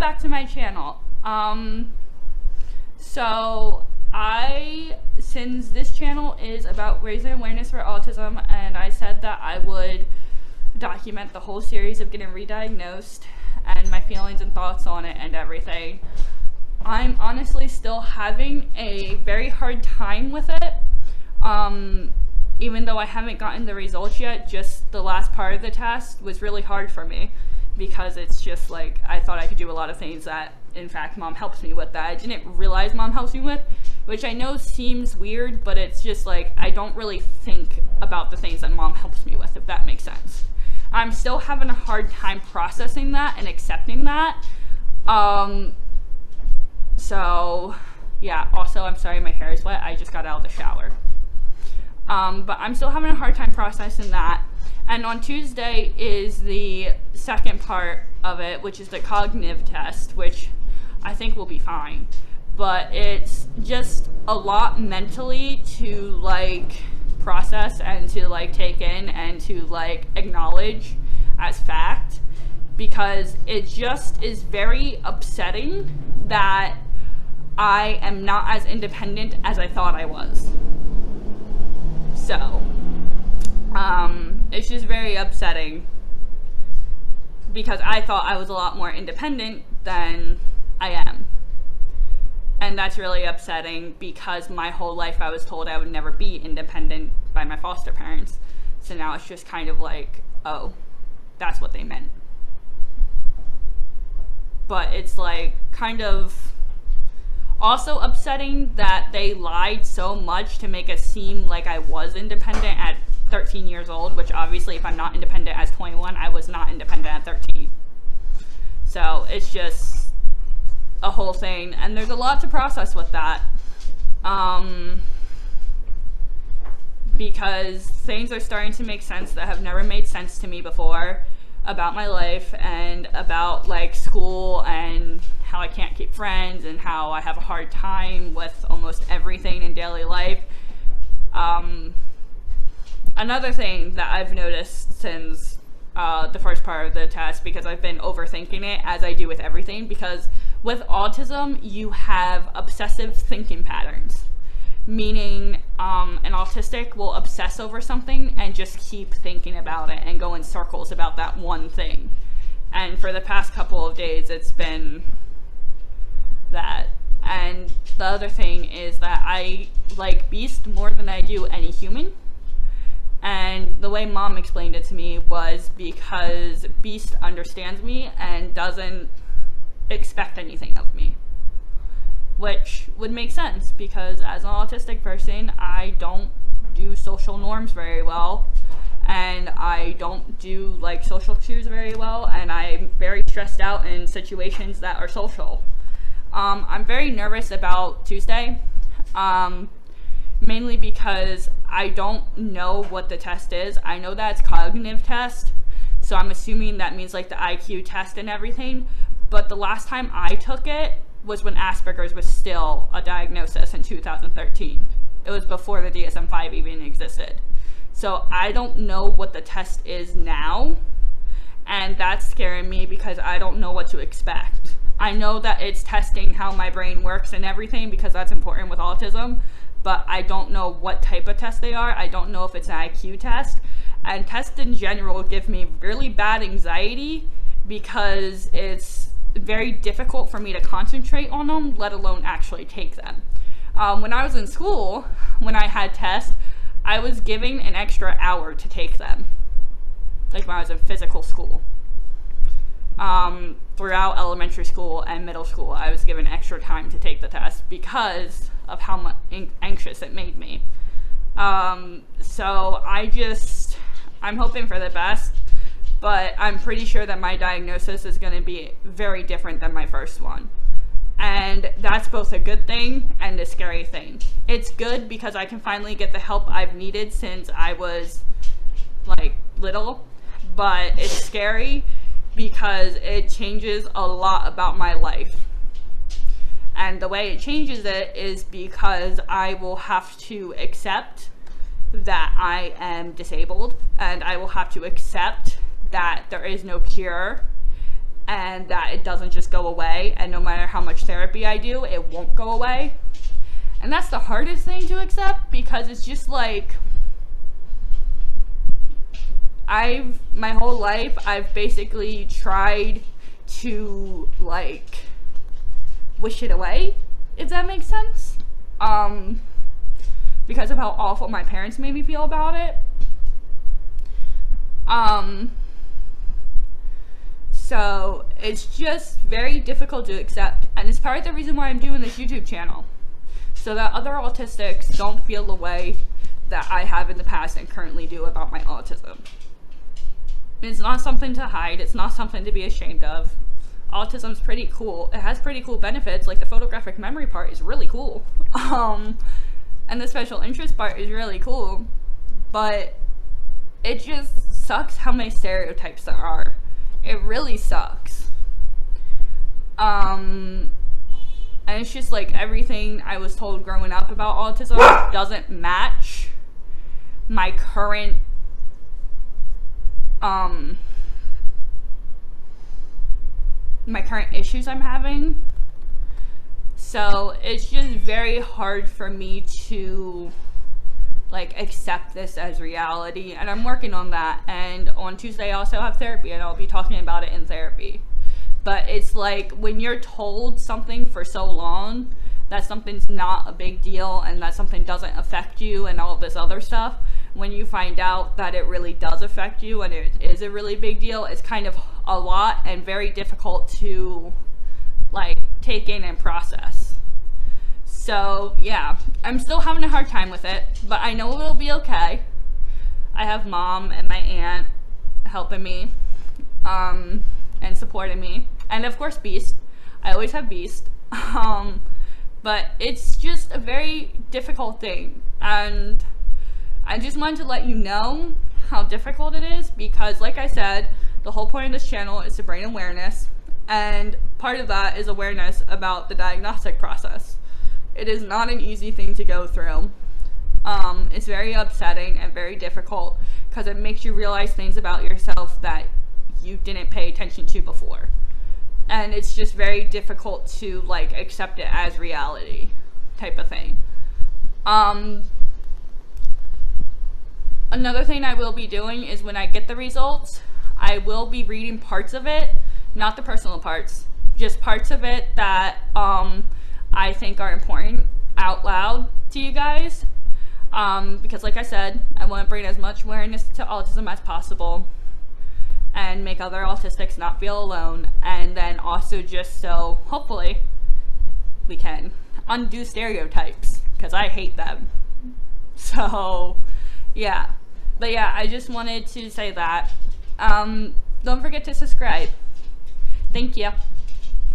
back to my channel. Since this channel is about raising awareness for autism, and I said that I would document the whole series of getting re-diagnosed and my feelings and thoughts on it and everything, I'm honestly still having a very hard time with it. Even though I haven't gotten the results yet, just the last part of the test was really hard for me because it's just like, I thought I could do a lot of things that, in fact, Mom helps me with that I didn't realize Mom helps me with, which I know seems weird, but it's just like, I don't really think about the things that Mom helps me with, if that makes sense. I'm still having a hard time processing that and accepting that. So, yeah, also, I'm sorry my hair is wet, I just got out of the shower. But I'm still having a hard time processing that. And on Tuesday is the second part of it, which is the cognitive test, which I think will be fine. But it's just a lot mentally to, like, process and to, like, take in and to, like, acknowledge as fact. Because it just is very upsetting that I am not as independent as I thought I was. So, it's just very upsetting because I thought I was a lot more independent than I am. And that's really upsetting because my whole life I was told I would never be independent by my foster parents. So now it's just kind of like, oh, that's what they meant. But it's like kind of also upsetting that they lied so much to make it seem like I was independent at 13 years old, which obviously if I'm not independent as 21, I was not independent at 13. So it's just a whole thing, and there's a lot to process with that. Because things are starting to make sense that have never made sense to me before about my life and about like school and how I can't keep friends and how I have a hard time with almost everything in daily life. Another thing that I've noticed since the first part of the test, because I've been overthinking it as I do with everything, because with autism you have obsessive thinking patterns, meaning an autistic will obsess over something and just keep thinking about it and go in circles about that one thing. And for the past couple of days it's been that. And the other thing is that I like Beast more than I do any human. And the way Mom explained it to me was because Beast understands me and doesn't expect anything of me. Which would make sense because as an autistic person, I don't do social norms very well. And I don't do like social cues very well. And I'm very stressed out in situations that are social. I'm very nervous about Tuesday. Mainly because I don't know what the test is. I know that it's cognitive test, so I'm assuming that means like the IQ test and everything, but the last time I took it was when Asperger's was still a diagnosis in 2013. It was before the DSM-5 even existed. So I don't know what the test is now, and that's scaring me because I don't know what to expect. I know that it's testing how my brain works and everything because that's important with autism, but I don't know what type of test they are. I don't know if it's an IQ test. And tests in general give me really bad anxiety because it's very difficult for me to concentrate on them, let alone actually take them. When I was in school, when I had tests, I was given an extra hour to take them. Like when I was in physical school. Throughout elementary school and middle school, I was given extra time to take the test because of how much anxious it made me. So I'm hoping for the best, but I'm pretty sure that my diagnosis is going to be very different than my first one. And that's both a good thing and a scary thing. It's good because I can finally get the help I've needed since I was like little, but it's scary because it changes a lot about my life. And the way it changes it is because I will have to accept that I am disabled, and I will have to accept that there is no cure, and that it doesn't just go away, and no matter how much therapy I do, it won't go away. And that's the hardest thing to accept, because it's just like, my whole life, I've basically tried to, like, wish it away, if that makes sense. Because of how awful my parents made me feel about it. So it's just very difficult to accept, and it's part of the reason why I'm doing this YouTube channel, so that other autistics don't feel the way that I have in the past and currently do about my autism. It's not something to hide, it's not something to be ashamed of. Autism's pretty cool. It has pretty cool benefits, like the photographic memory part is really cool. And the special interest part is really cool, but it just sucks how many stereotypes there are. It really sucks. And it's just like everything I was told growing up about autism doesn't match my current issues I'm having. So it's just very hard for me to, like, accept this as reality, and I'm working on that. And on Tuesday I also have therapy, and I'll be talking about it in therapy. But it's like, when you're told something for so long that something's not a big deal and that something doesn't affect you and all this other stuff, when you find out that it really does affect you and it is a really big deal, it's kind of a lot and very difficult to, like, take in and process. So yeah, I'm still having a hard time with it, but I know it'll be okay. I have Mom and my aunt helping me, and supporting me, and of course Beast. I always have Beast. But it's just a very difficult thing, and I just wanted to let you know how difficult it is, because like I said, the whole point of this channel is to bring awareness, and part of that is awareness about the diagnostic process. It is not an easy thing to go through. It's very upsetting and very difficult, because it makes you realize things about yourself that you didn't pay attention to before. And it's just very difficult to, like, accept it as reality type of thing. Another thing I will be doing is, when I get the results, I will be reading parts of it, not the personal parts, just parts of it that I think are important out loud to you guys. Because like I said, I want to bring as much awareness to autism as possible and make other autistics not feel alone, and then also just so hopefully we can undo stereotypes, because I hate them. So yeah, but yeah, I just wanted to say that. Don't forget to subscribe. Thank you.